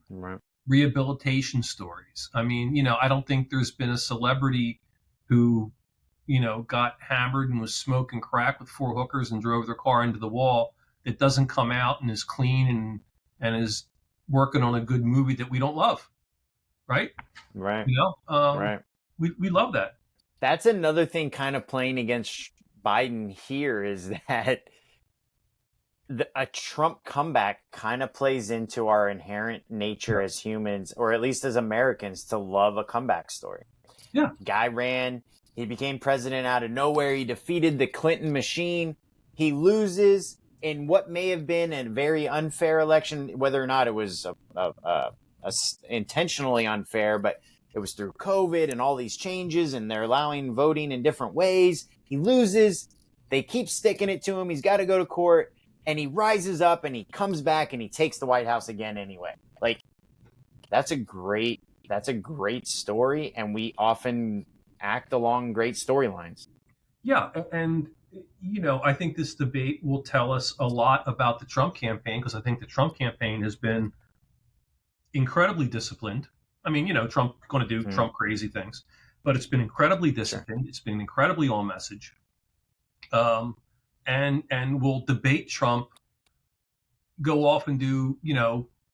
rehabilitation stories. I mean, I don't think there's been a celebrity who got hammered and was smoking crack with 4 hookers and drove their car into the wall that doesn't come out and is clean and is working on a good movie that we don't love. Right. Right. Right. We love that. That's another thing kind of playing against Biden here is that a Trump comeback kind of plays into our inherent nature as humans, or at least as Americans, to love a comeback story. Yeah. Guy ran. He became president out of nowhere. He defeated the Clinton machine. He loses in what may have been a very unfair election, whether or not it was intentionally unfair, but it was through COVID and all these changes, and they're allowing voting in different ways. He loses. They keep sticking it to him. He's got to go to court, and he rises up and he comes back and he takes the White House again anyway. Like, that's a great story, and we often act along great storylines. Yeah, and I think this debate will tell us a lot about the Trump campaign, because I think the Trump campaign has been incredibly disciplined. I mean, Trump going to do Trump crazy things, but it's been incredibly disciplined. Sure. It's been incredibly on message. And will debate Trump, go off and do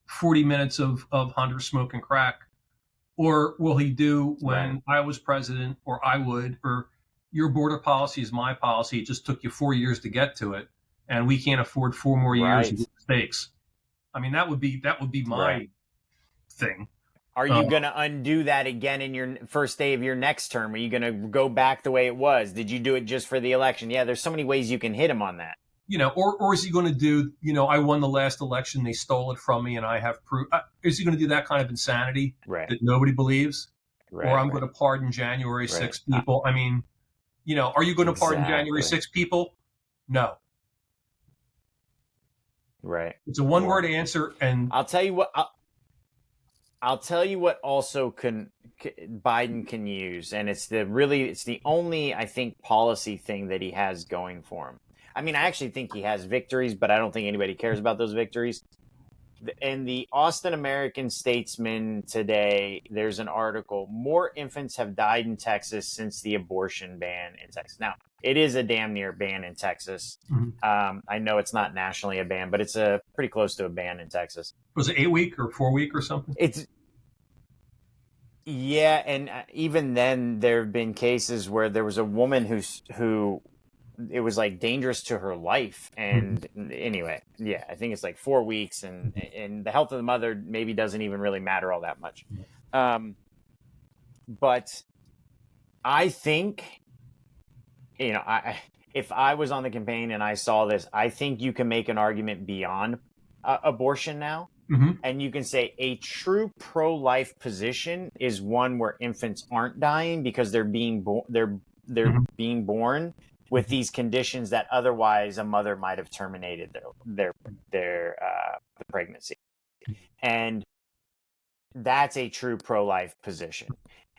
40 minutes of Hunter smoking crack, or will he do when I was president, or I would, or your border policy is my policy. It just took you 4 years to get to it, and we can't afford 4 more years of mistakes. I mean, that would be my thing. Are you going to undo that again in your first day of your next term? Are you going to go back the way it was? Did you do it just for the election? Yeah, there's so many ways you can hit him on that. Or is he going to do, I won the last election, they stole it from me, and I have proof. Is he going to do that kind of insanity that nobody believes? Or I'm going to pardon January 6 people? I mean, are you going to pardon January 6 people? No. Right. It's a one-word answer, and I'll tell you what. I'll tell you what also Biden can use, and it's the only, I think, policy thing that he has going for him. I mean, I actually think he has victories, but I don't think anybody cares about those victories. In the Austin American-Statesman today, there's an article, more infants have died in Texas since the abortion ban in Texas. Now, it is a damn near ban in Texas. Mm-hmm. I know it's not nationally a ban, but it's pretty close to a ban in Texas. Was it 8-week or 4-week or something? Yeah, and even then, there have been cases where there was a woman who it was like dangerous to her life. And anyway, yeah, I think it's like 4 weeks, and the health of the mother maybe doesn't even really matter all that much. But I think, if I was on the campaign and I saw this, I think you can make an argument beyond abortion now. Mm-hmm. And you can say a true pro-life position is one where infants aren't dying because they're being being born with these conditions that otherwise a mother might have terminated their pregnancy. And that's a true pro-life position.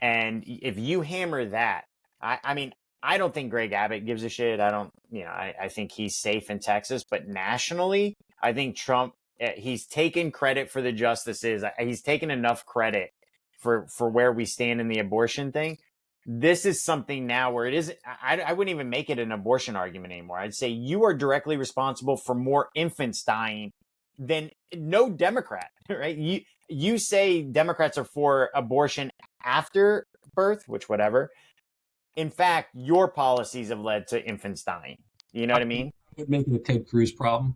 And if you hammer that, I mean, I don't think Greg Abbott gives a shit. I don't, I think he's safe in Texas, but nationally, I think Trump, he's taken credit for the justices. He's taken enough credit for where we stand in the abortion thing. This is something now where it is, I wouldn't even make it an abortion argument anymore. I'd say you are directly responsible for more infants dying than no Democrat, right? You say Democrats are for abortion after birth, which whatever. In fact, your policies have led to infants dying. You know what I mean? I'd make it a Ted Cruz problem.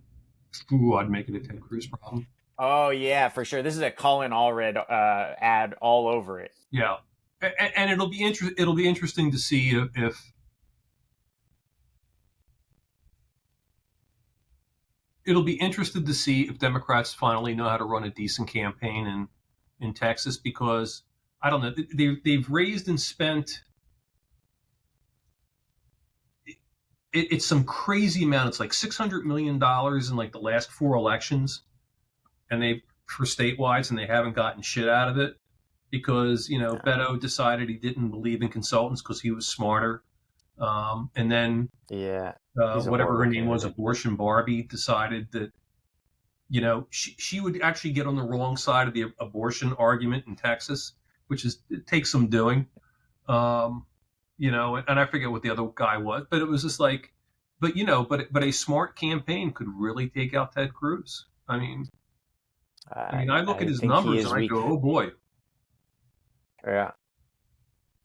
Ooh, I'd make it a Ted Cruz problem. Oh yeah, for sure. This is a Colin Allred ad all over it. Yeah, and it'll be interesting to see if it'll be interested to see if Democrats finally know how to run a decent campaign in Texas, because I don't know, they've raised and spent it's some crazy amount. It's like $600 million in like the last 4 elections, and they for statewide, and they haven't gotten shit out of it because Beto decided he didn't believe in consultants because he was smarter, and then whatever her name was, Abortion Barbie, decided that she would actually get on the wrong side of the abortion argument in Texas, which it takes some doing. And I forget what the other guy was, but it was just like, but a smart campaign could really take out Ted Cruz. I mean, I look at his numbers and I go, oh boy. Yeah.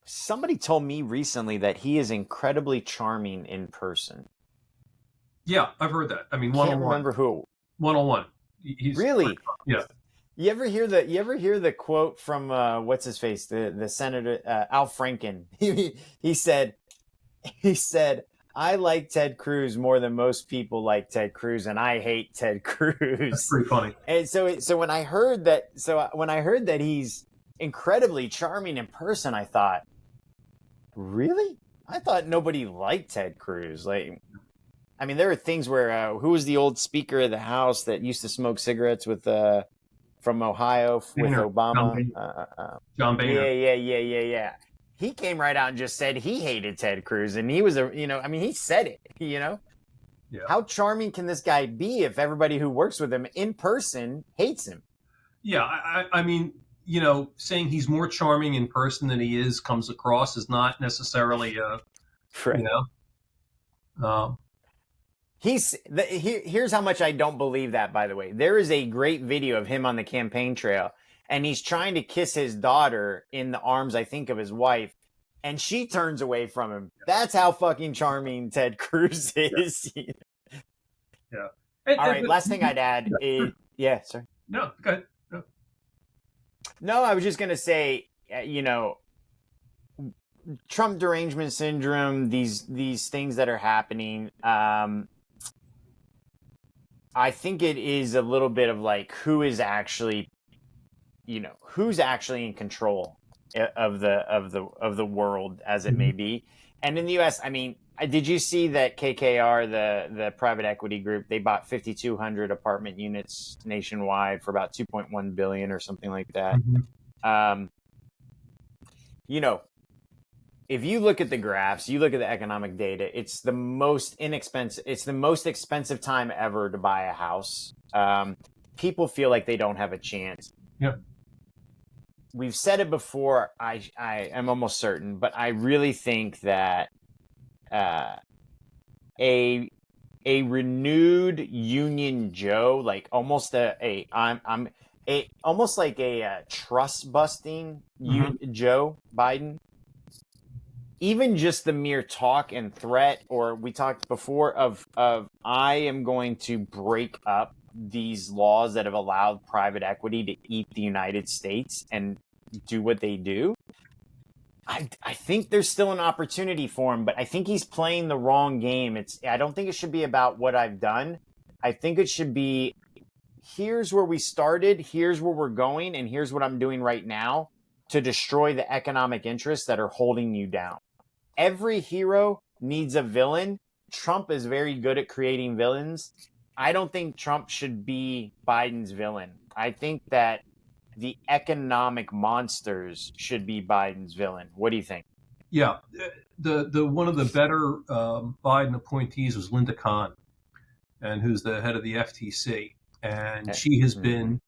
Somebody told me recently that he is incredibly charming in person. Yeah, I've heard that. I mean, I can't remember who. 101. He's really? Yeah. You ever hear the quote from what's his face, the Senator Al Franken? He said, I like Ted Cruz more than most people like Ted Cruz, and I hate Ted Cruz. That's pretty funny. And so when I heard that he's incredibly charming in person, I thought, really? I thought nobody liked Ted Cruz. Like, I mean, there are things where who was the old Speaker of the House that used to smoke cigarettes with from Ohio with Obama? John Boehner. Yeah. He came right out and just said he hated Ted Cruz, and he was he said it. Yeah. How charming can this guy be if everybody who works with him in person hates him? Yeah, I mean, saying he's more charming in person than he comes across is not necessarily Here's how much I don't believe that, by the way. There is a great video of him on the campaign trail, and he's trying to kiss his daughter in the arms, I think, of his wife, and she turns away from him. That's how fucking charming Ted Cruz is. Yeah. All right, last thing I'd add is... Yeah, sorry. No, go ahead. No, I was just going to say, Trump derangement syndrome, these things that are happening... I think it is a little bit of like who's actually in control of the world as it may be. And in the US, I mean, did you see that KKR, the private equity group, they bought 5,200 apartment units nationwide for about $2.1 billion or something like that. Mm-hmm. If you look at the graphs, you look at the economic data, it's the most inexpensive. It's the most expensive time ever to buy a house. People feel like they don't have a chance. Yeah. We've said it before. I am almost certain, but I really think that a renewed Union Joe, like almost almost like a trust busting Joe Biden. Even just the mere talk and threat, or we talked before of I am going to break up these laws that have allowed private equity to eat the United States and do what they do. I think there's still an opportunity for him, but I think he's playing the wrong game. I don't think it should be about what I've done. I think it should be, here's where we started, here's where we're going, and here's what I'm doing right now to destroy the economic interests that are holding you down. Every hero needs a villain. Trump is very good at creating villains. I don't think Trump should be Biden's villain. I think that the economic monsters should be Biden's villain. What do you think? Yeah, the one of the better Biden appointees was Linda Kahn, and who's the head of the FTC, and she has been,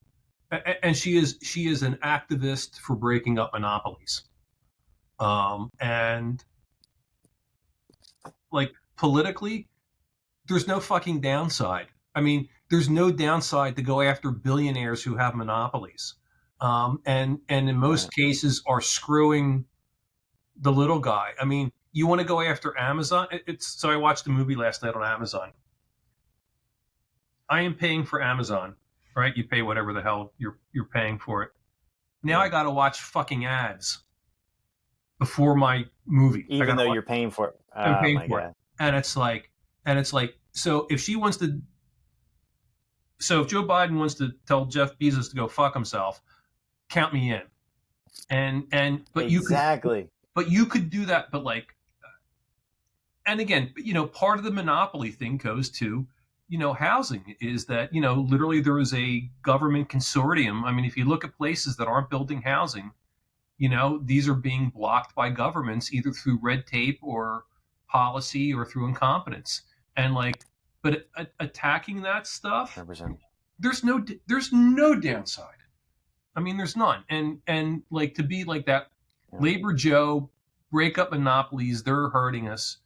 and she is an activist for breaking up monopolies, and like politically, there's no fucking downside. I mean, there's no downside to go after billionaires who have monopolies, and in most cases are screwing the little guy. I mean, you want to go after Amazon? So I watched a movie last night on Amazon. I am paying for Amazon, right? You pay whatever the hell you're paying for it. Now I got to watch fucking ads before my movie, even though you're paying for it. I'm paying for it, and it's like, so if Joe Biden wants to tell Jeff Bezos to go fuck himself, count me in. But exactly. But you could do that, but like, and again, part of the monopoly thing goes to, housing is that, literally there is a government consortium. I mean, if you look at places that aren't building housing, these are being blocked by governments either through red tape or policy or through incompetence. And like, but attacking that stuff, 100%. there's no downside. I mean, there's none. And like to be like that, Labor Joe, break up monopolies, they're hurting us.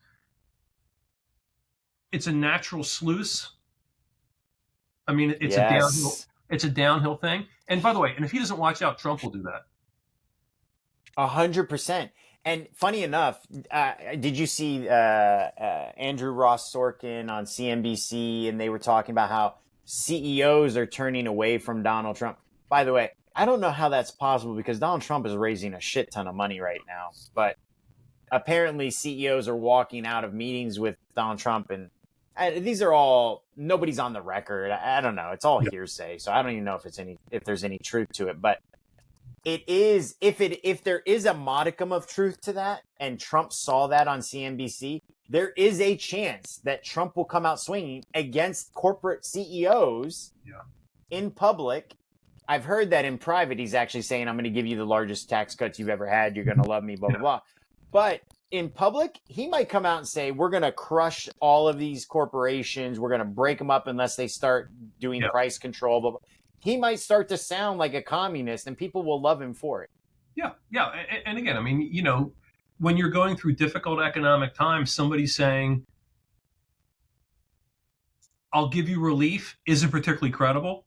It's a natural sluice. I mean, it's a downhill thing. And by the way, and if he doesn't watch out, Trump will do that. 100%. And funny enough, did you see Andrew Ross Sorkin on CNBC? And they were talking about how CEOs are turning away from Donald Trump. By the way, I don't know how that's possible because Donald Trump is raising a shit ton of money right now. But apparently CEOs are walking out of meetings with Donald Trump. And these are all, nobody's on the record. I don't know. It's all hearsay. So I don't even know if there's any truth to it. But it is, if there is a modicum of truth to that, and Trump saw that on CNBC, there is a chance that Trump will come out swinging against corporate CEOs in public. I've heard that in private, he's actually saying, I'm going to give you the largest tax cuts you've ever had. You're going to love me, blah, blah, blah. But in public, he might come out and say, we're going to crush all of these corporations. We're going to break them up unless they start doing price control. Blah, blah. He might start to sound like a communist and people will love him for it. Yeah. Yeah. And again, I mean, when you're going through difficult economic times, somebody saying, I'll give you relief isn't particularly credible.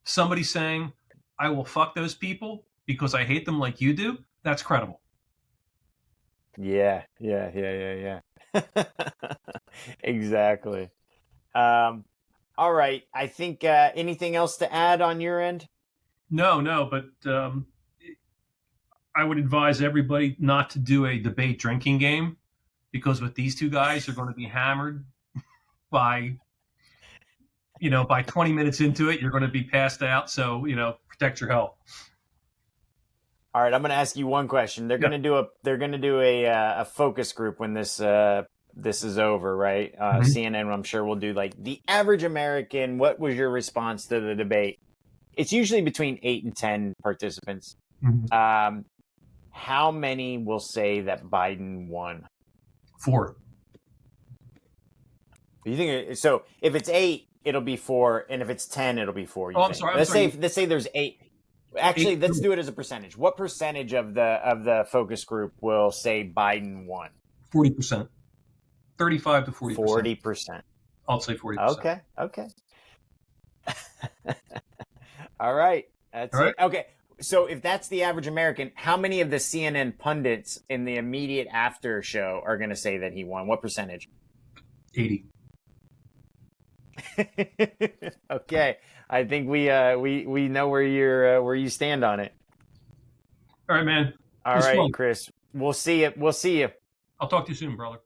Somebody saying, I will fuck those people because I hate them like you do, that's credible. Yeah. Exactly. All right. I think anything else to add on your end? No, but I would advise everybody not to do a debate drinking game because with these two guys, you're going to be hammered by 20 minutes into it, you're going to be passed out. So, protect your health. All right. I'm going to ask you one question. They're going to do a focus group when this is over, right? CNN, I'm sure, will do like the average American. What was your response to the debate? It's usually between 8 and 10 participants. Mm-hmm. How many will say that Biden won? 4. You think so? If it's 8, it'll be 4, and if it's 10, it'll be 4. I'm sorry. Let's say there's 8. Actually, let's do it as a percentage. What percentage of the focus group will say Biden won? 40%. 35 to 40%. 40%. I'll say 40%. Okay. All right. That's it. Okay. So if that's the average American, how many of the CNN pundits in the immediate after show are going to say that he won? What percentage? 80. Okay. I think we know where you stand on it. All right, man. All right, Chris. We'll see you. I'll talk to you soon, brother.